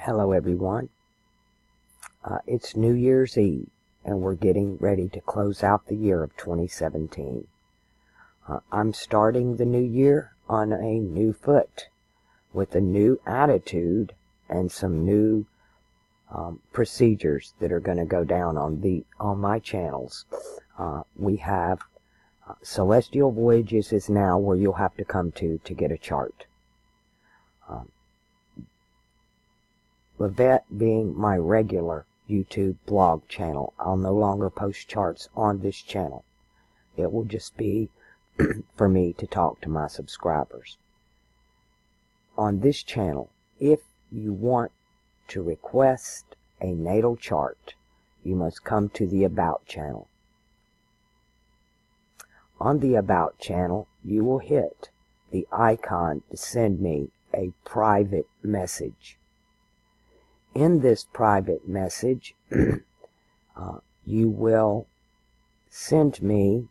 Hello everyone. It's New Year's Eve and we're getting ready to close out the year of 2017. I'm starting the new year on a new foot with a new attitude and some new procedures that are going to go down on my channels. We have Celestial Voyages is now where you'll have to come to get a chart. Lavette being my regular YouTube blog channel, I'll no longer post charts on this channel. It will just be for me to talk to my subscribers. On this channel, if you want to request a natal chart, you must come to the About channel. On the About channel, you will hit the icon to send me a private message. In this private message, you will send me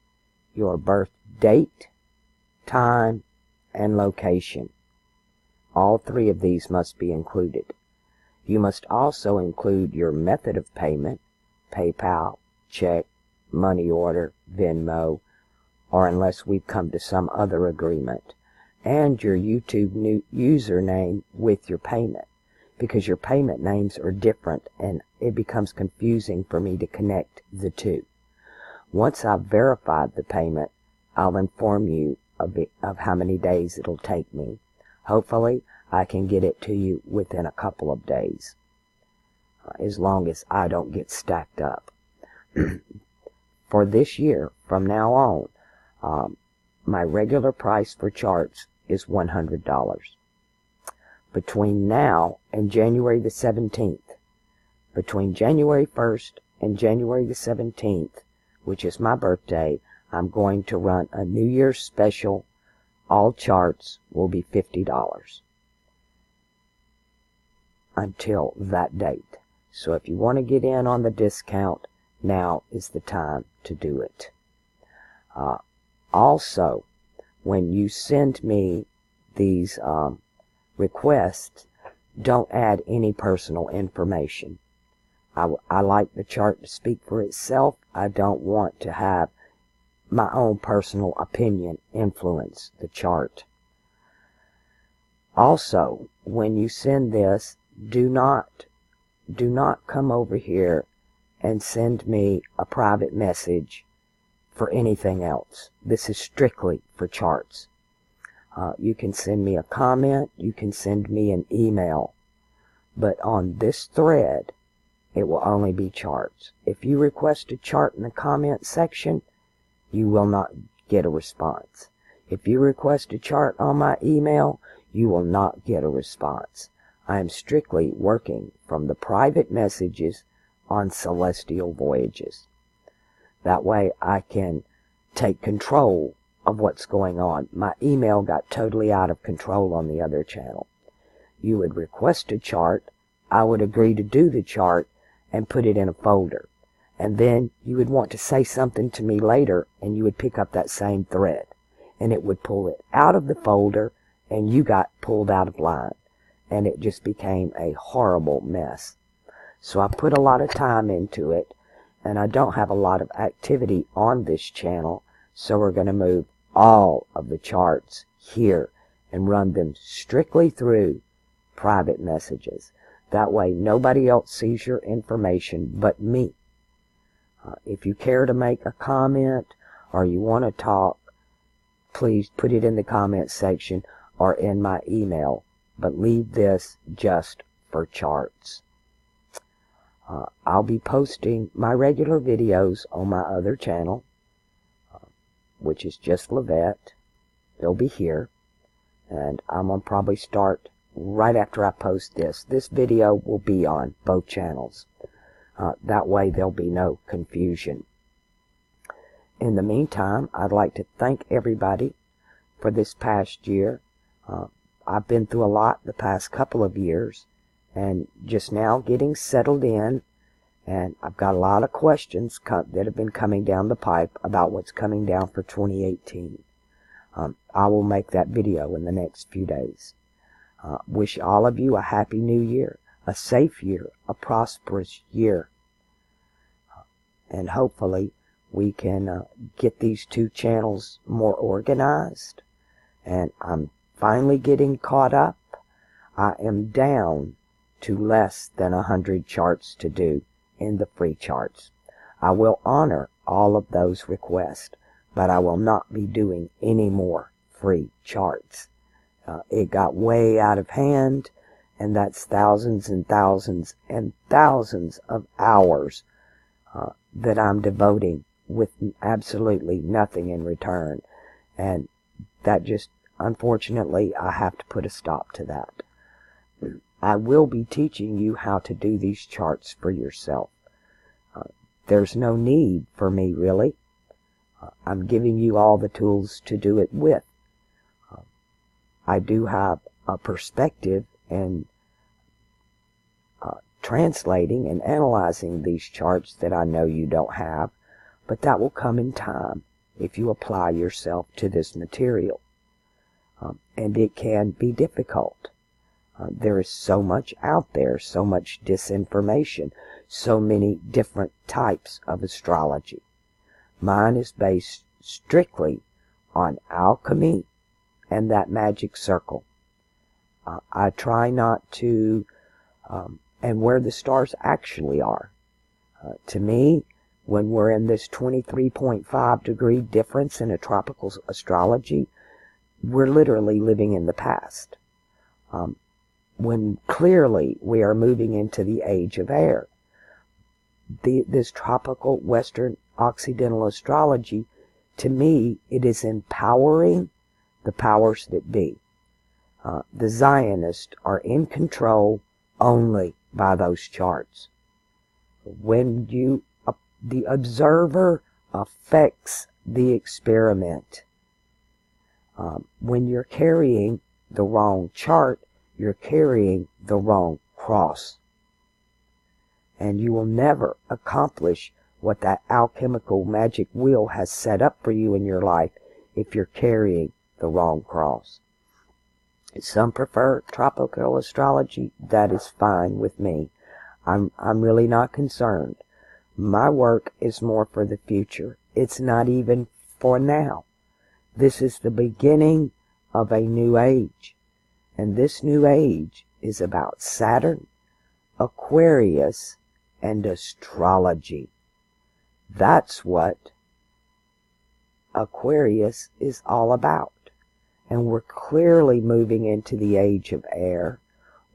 your birth date, time, and location. All three of these must be included. You must also include your method of payment, PayPal, check, money order, Venmo, or unless we've come to some other agreement, and your YouTube username with your payment, because your payment names are different and it becomes confusing for me to connect the two. Once I've verified the payment, I'll inform you of how many days it'll take me. Hopefully, I can get it to you within a couple of days, as long as I don't get stacked up. For this year, from now on, my regular price for charts is $100. Between now and January the 17th, between January 1st and January the 17th, which is my birthday, I'm going to run a New Year's special. All charts will be $50 until that date. So if you want to get in on the discount, now is the time to do it. Also, when you send me these requests, don't add any personal information. I like the chart to speak for itself. I don't want to have my own personal opinion influence the chart. Also, when you send this, do not come over here and send me a private message for anything else. This is strictly for charts. You can send me a comment, you can send me an email, but on this thread, it will only be charts. If you request a chart in the comment section, you will not get a response. If you request a chart on my email, you will not get a response. I am strictly working from the private messages on Celestial Voyages. That way I can take control of what's going on. My email got totally out of control on the other channel. You would request a chart, I would agree to do the chart and put it in a folder. And then you would want to say something to me later and you would pick up that same thread. And it would pull it out of the folder and you got pulled out of line. And it just became a horrible mess. So I put a lot of time into it and I don't have a lot of activity on this channel. So we're going to move all of the charts here and run them strictly through private messages. That way nobody else sees your information but me. If you care to make a comment or you want to talk, please put it in the comment section or in my email, but leave this just for charts. I'll be posting my regular videos on my other channel, which is just Lavette. They'll be here. And I'm going to probably start right after I post this. This video will be on both channels. That way there'll be no confusion. In the meantime, I'd like to thank everybody for this past year. I've been through a lot the past couple of years. And just now getting settled in. And I've got a lot of questions that have been coming down the pipe about what's coming down for 2018. I will make that video in the next few days. Wish all of you a happy new year. a safe year, a prosperous year. And hopefully we can get these two channels more organized. And I'm finally getting caught up. I am down to less than 100 charts to do in the free charts. I will honor all of those requests, but I will not be doing any more free charts. It got way out of hand, and that's thousands and thousands and thousands of hours that I'm devoting with absolutely nothing in return. And that just, unfortunately, I have to put a stop to that. I will be teaching you how to do these charts for yourself. There's no need for me, really. I'm giving you all the tools to do it with. I do have a perspective in translating and analyzing these charts that I know you don't have, but that will come in time if you apply yourself to this material. And it can be difficult. There is so much out there, so much disinformation, so many different types of astrology. Mine is based strictly on alchemy and that magic circle. I try not to, and where the stars actually are. To me, when we're in this 23.5 degree difference in a tropical astrology, we're literally living in the past. When clearly we are moving into the age of air. This tropical Western Occidental astrology, to me, it is empowering the powers that be. The Zionists are in control only by those charts. When the observer affects the experiment. When you're carrying the wrong chart, you're carrying the wrong cross. And you will never accomplish what that alchemical magic wheel has set up for you in your life if you're carrying the wrong cross. Some prefer tropical astrology. That is fine with me. I'm really not concerned. My work is more for the future. It's not even for now. This is the beginning of a new age. And this new age is about Saturn, Aquarius, and astrology. That's what Aquarius is all about. And we're clearly moving into the age of air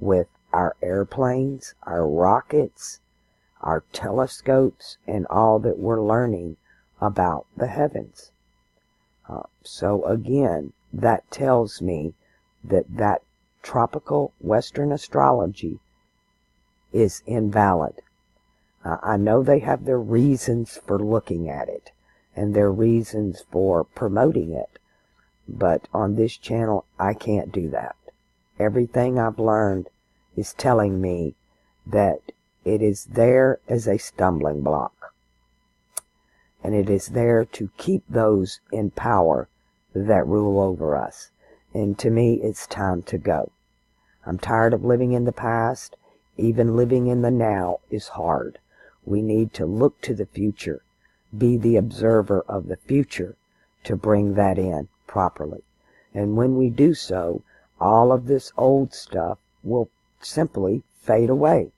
with our airplanes, our rockets, our telescopes, and all that we're learning about the heavens. So again, that tells me that tropical Western astrology is invalid. I know they have their reasons for looking at it and their reasons for promoting it, but on this channel I can't do that. Everything I've learned is telling me that it is there as a stumbling block, and it is there to keep those in power that rule over us. And to me, it's time to go. I'm tired of living in the past. Even living in the now is hard. We need to look to the future, be the observer of the future to bring that in properly. And when we do so, all of this old stuff will simply fade away.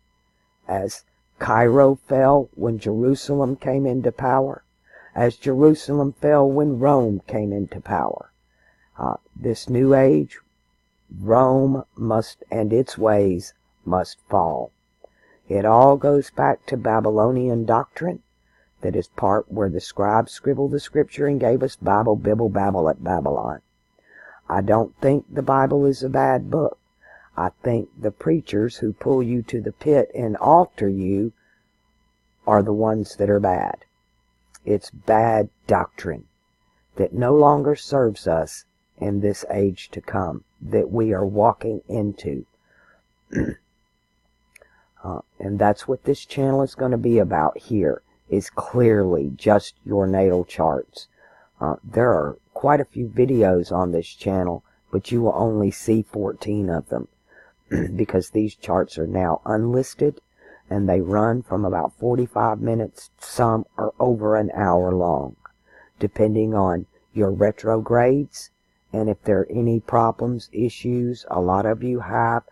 As Cairo fell when Jerusalem came into power, as Jerusalem fell when Rome came into power. This new age, Rome must, and its ways must fall. It all goes back to Babylonian doctrine. That is part where the scribes scribbled the scripture and gave us Bible, Bibble, Babble at Babylon. I don't think the Bible is a bad book. I think the preachers who pull you to the pit and alter you are the ones that are bad. It's bad doctrine that no longer serves us in this age to come that we are walking into. And that's what this channel is going to be about here, is clearly just your natal charts. There are quite a few videos on this channel, but you will only see 14 of them. because these charts are now unlisted, and they run from about 45 minutes, some are over an hour long, depending on your retrogrades, and if there are any problems, issues. A lot of you have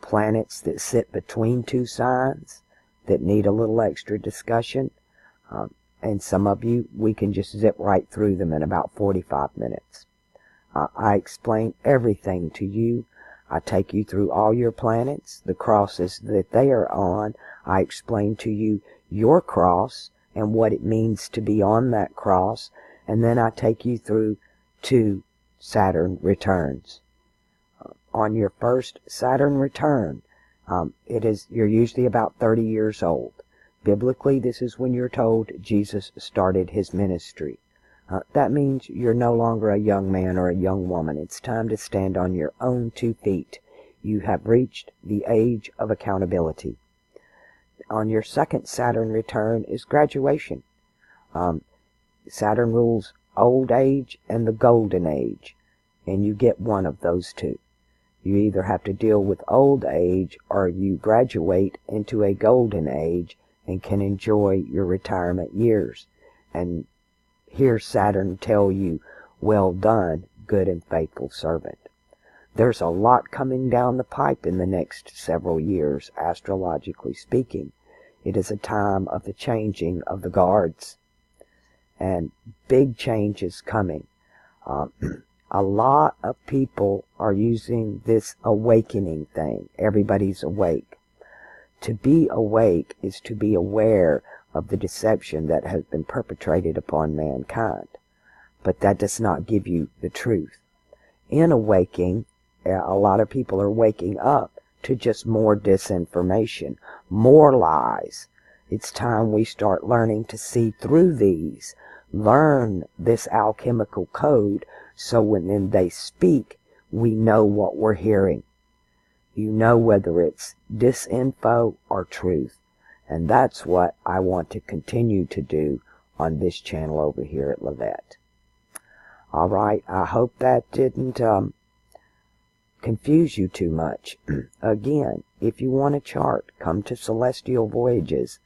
planets that sit between two signs that need a little extra discussion, and some of you, we can just zip right through them in about 45 minutes. I explain everything to you. I take you through all your planets, the crosses that they are on. I explain to you your cross and what it means to be on that cross, and then I take you through 2 Saturn returns. On your first Saturn return, you're usually about 30 years old. Biblically, this is when you're told Jesus started his ministry. That means you're no longer a young man or a young woman. It's time to stand on your own 2 feet. You have reached the age of accountability. On your second Saturn return is graduation. Saturn rules old age and the golden age, and you get one of those 2. You either have to deal with old age or you graduate into a golden age and can enjoy your retirement years. And hear Saturn tell you, well done, good and faithful servant. There's a lot coming down the pipe in the next several years, astrologically speaking. It is a time of the changing of the guards, and big changes coming. A lot of people are using this awakening thing. Everybody's awake. To be awake is to be aware of the deception that has been perpetrated upon mankind. But that does not give you the truth. In awaking, a lot of people are waking up to just more disinformation, more lies. It's time we start learning to see through these, learn this alchemical code, so when they speak, we know what we're hearing. You know whether it's disinfo or truth. And that's what I want to continue to do on this channel over here at Lavette. All right, I hope that didn't confuse you too much. Again, if you want a chart, come to Celestial Voyages.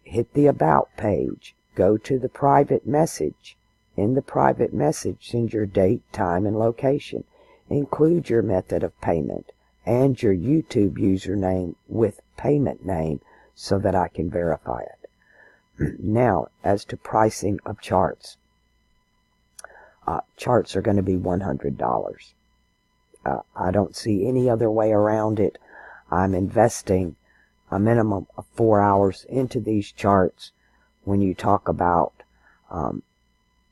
Hit the About page. Go to the private message. In the private message, send your date, time, and location. Include your method of payment and your YouTube username with payment name so that I can verify it. Now, as to pricing of charts. Charts are going to be $100. I don't see any other way around it. I'm investing a minimum of 4 hours into these charts. When you talk about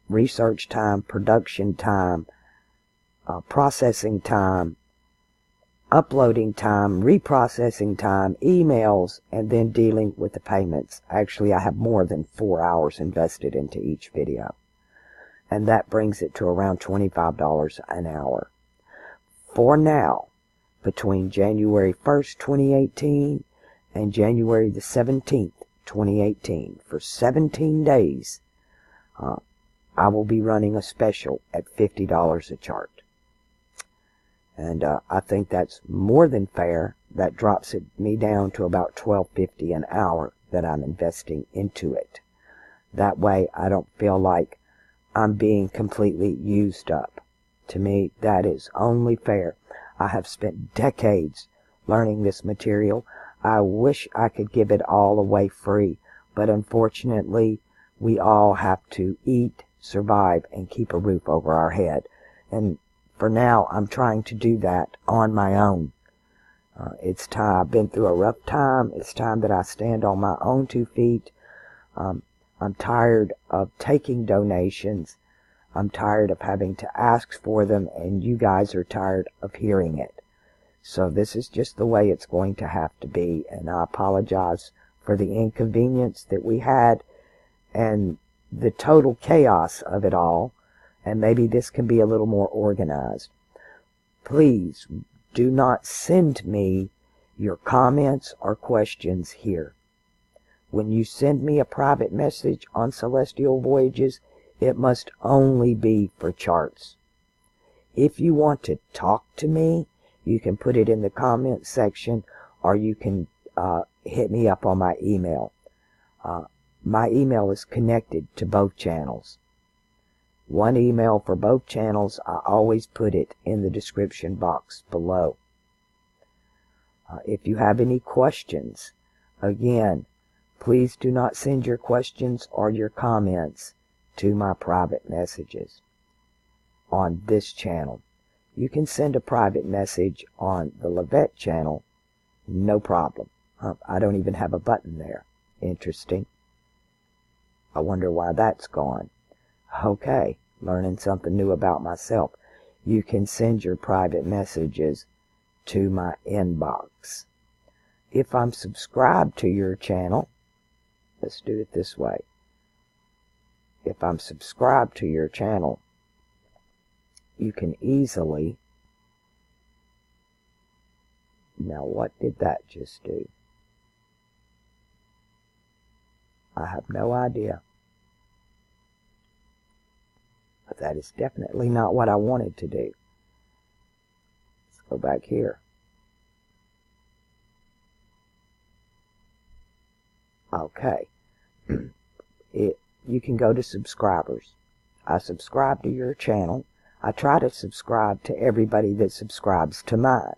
research time, production time, processing time, uploading time, reprocessing time, emails, and then dealing with the payments. Actually, I have more than 4 hours invested into each video. And that brings it to around $25 an hour. For now, between January 1st, 2018 and January the 17th, 2018, for 17 days, I will be running a special at $50 a chart. And I think that's more than fair. That drops me down to about $12.50 an hour that I'm investing into it. That way I don't feel like I'm being completely used up. To me, that is only fair. I have spent decades learning this material. I wish I could give it all away free, but unfortunately, we all have to eat, survive, and keep a roof over our head. And for now, I'm trying to do that on my own. It's time. I've been through a rough time. It's time that I stand on my own 2 feet. I'm tired of taking donations. I'm tired of having to ask for them, and you guys are tired of hearing it. So this is just the way it's going to have to be, and I apologize for the inconvenience that we had and the total chaos of it all, and maybe this can be a little more organized. Please do not send me your comments or questions here. When you send me a private message on Celestial Voyages, it must only be for charts. If you want to talk to me, You can put it in the comment section, or you can hit me up on my email. My email is connected to both channels. One email for both channels. I always put it in the description box below. If you have any questions, again, please do not send your questions or your comments to my private messages on this channel. You can send a private message on the Lavette channel, no problem. I don't even have a button there. Interesting. I wonder why that's gone. Okay, learning something new about myself. You can send your private messages to my inbox. If I'm subscribed to your channel, let's do it this way. If I'm subscribed to your channel, you can easily... Now, what did that just do? I have no idea. But that is definitely not what I wanted to do. Let's go back here. Okay. You can go to subscribers. I subscribe to your channel. I try to subscribe to everybody that subscribes to mine.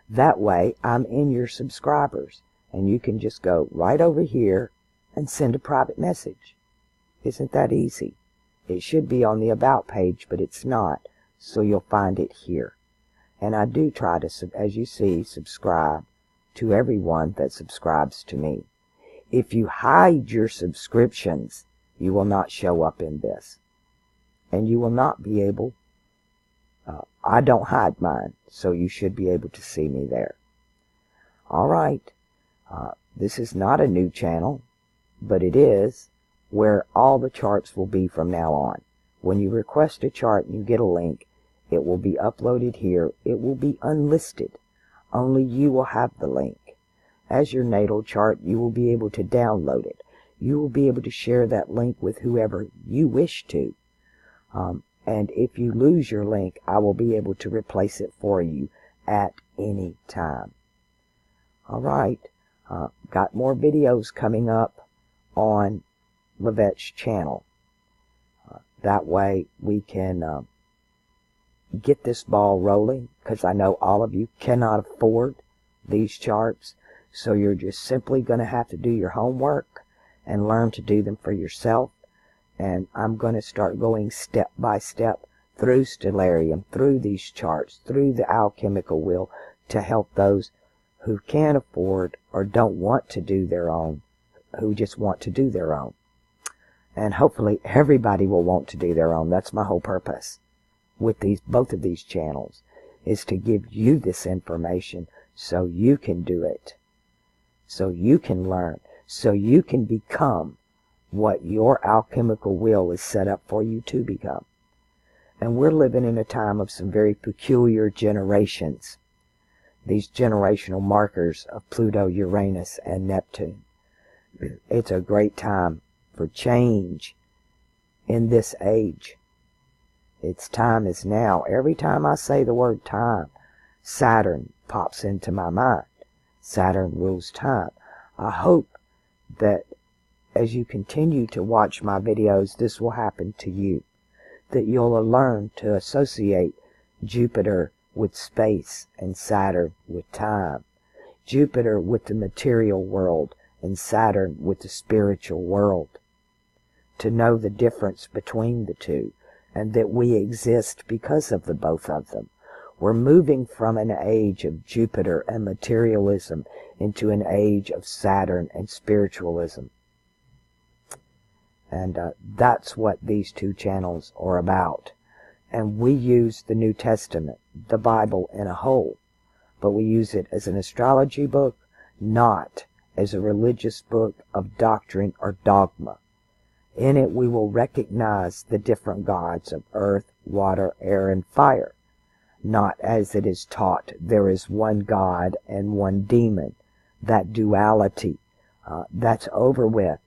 That way, I'm in your subscribers. And you can just go right over here and send a private message. Isn't that easy? It should be on the About page, but it's not. So you'll find it here. And I do try to, as you see, subscribe to everyone that subscribes to me. If you hide your subscriptions, you will not show up in this. And you will not be able... I don't hide mine, so you should be able to see me there. Alright, this is not a new channel, but it is where all the charts will be from now on. When you request a chart and you get a link, it will be uploaded here. It will be unlisted. Only you will have the link. As your natal chart, you will be able to download it. You will be able to share that link with whoever you wish to. And if you lose your link, I will be able to replace it for you at any time. Alright, got more videos coming up on Lavette's channel. That way we can get this ball rolling, because I know all of you cannot afford these charts. So you're just simply going to have to do your homework and learn to do them for yourself. And I'm going to start going step by step through Stellarium, through these charts, through the alchemical wheel, to help those who can't afford or don't want to do their own, who just want to do their own. And hopefully everybody will want to do their own. That's my whole purpose with both of these channels, is to give you this information so you can do it, so you can learn, so you can become what your alchemical will is set up for you to become. And we're living in a time of some very peculiar generations. These generational markers of Pluto, Uranus, and Neptune. It's a great time for change in this age. Its time is now. Every time I say the word time, Saturn pops into my mind. Saturn rules time. I hope that as you continue to watch my videos, this will happen to you. That you'll learn to associate Jupiter with space and Saturn with time. Jupiter with the material world and Saturn with the spiritual world. To know the difference between the two, and that we exist because of the both of them. We're moving from an age of Jupiter and materialism into an age of Saturn and spiritualism. And that's what these two channels are about. And we use the New Testament, the Bible in a whole, but we use it as an astrology book, not as a religious book of doctrine or dogma. In it we will recognize the different gods of earth, water, air, and fire. Not as it is taught, there is one God and one demon. That duality, that's over with.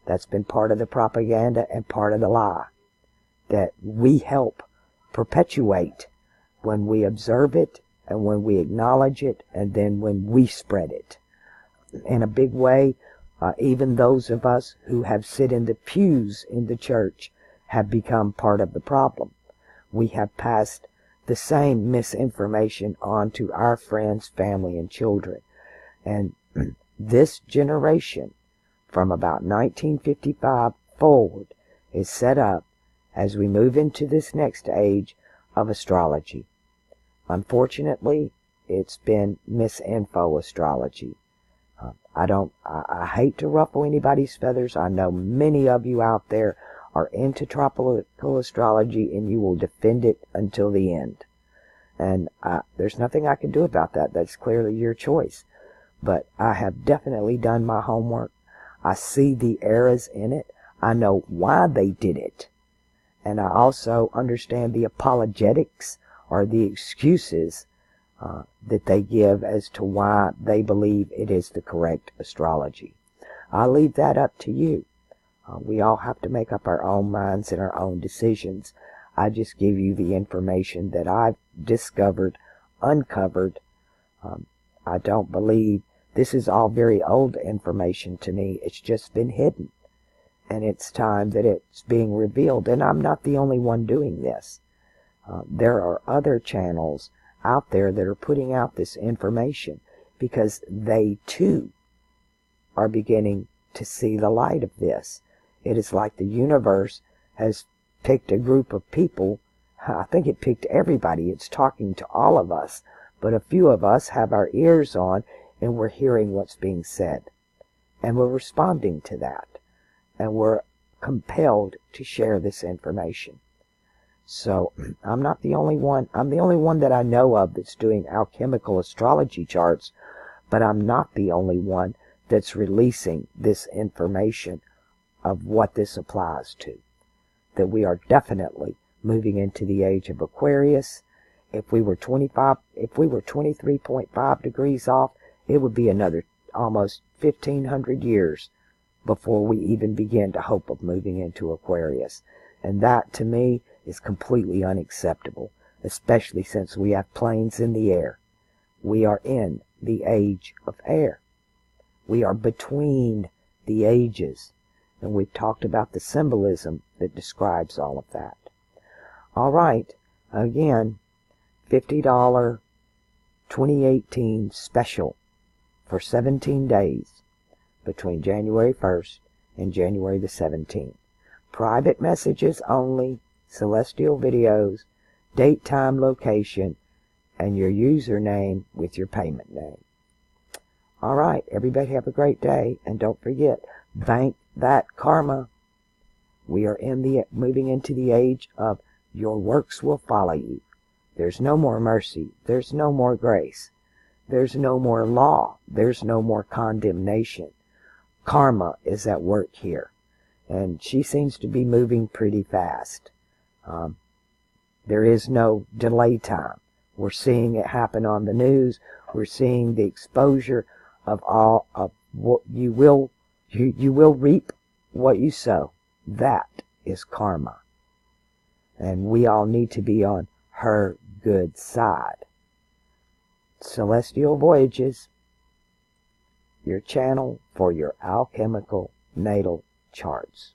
That's been part of the propaganda and part of the lie that we help perpetuate when we observe it and when we acknowledge it, and then when we spread it in a big way. Even those of us who have sit in the pews in the church have become part of the problem. We have passed the same misinformation on to our friends, family, and children. And this generation, from about 1955 forward, is set up as we move into this next age of astrology. Unfortunately, it's been misinfo astrology. I hate to ruffle anybody's feathers. I know many of you out there are into tropical astrology, and you will defend it until the end. And there's nothing I can do about that. That's clearly your choice. But I have definitely done my homework. I see the errors in it. I know why they did it. And I also understand the apologetics or the excuses that they give as to why they believe it is the correct astrology. I leave that up to you. We all have to make up our own minds and our own decisions. I just give you the information that I've discovered, uncovered. I don't believe this is all very old information to me. It's just been hidden. And it's time that it's being revealed. And I'm not the only one doing this. There are other channels out there that are putting out this information because they too are beginning to see the light of this. It is like the universe has picked a group of people. I think it picked everybody. It's talking to all of us, but a few of us have our ears on and we're hearing what's being said, and we're responding to that, and we're compelled to share this information. So I'm not the only one. I'm the only one that I know of that's doing alchemical astrology charts, but I'm not the only one that's releasing this information of what this applies to. That we are definitely moving into the age of Aquarius. If we were 23.5 degrees off, it would be another almost 1,500 years before we even begin to hope of moving into Aquarius. And that, to me, is completely unacceptable, especially since we have planes in the air. We are in the age of air. We are between the ages, and we've talked about the symbolism that describes all of that. All right, again, $50 2018 special for 17 days between January 1st and January the 17th. Private messages only, celestial videos, date, time, location, and your username with your payment name. All right, everybody have a great day, and don't forget, bank that karma. We are moving into the age of your works will follow you. There's no more mercy. There's no more grace. There's no more law. There's no more condemnation. Karma is at work here, and she seems to be moving pretty fast. There is no delay time. We're seeing it happen on the news. We're seeing the exposure of all of what you will reap what you sow. That is karma. And we all need to be on her good side. Celestial Voyages, your channel for your alchemical natal charts.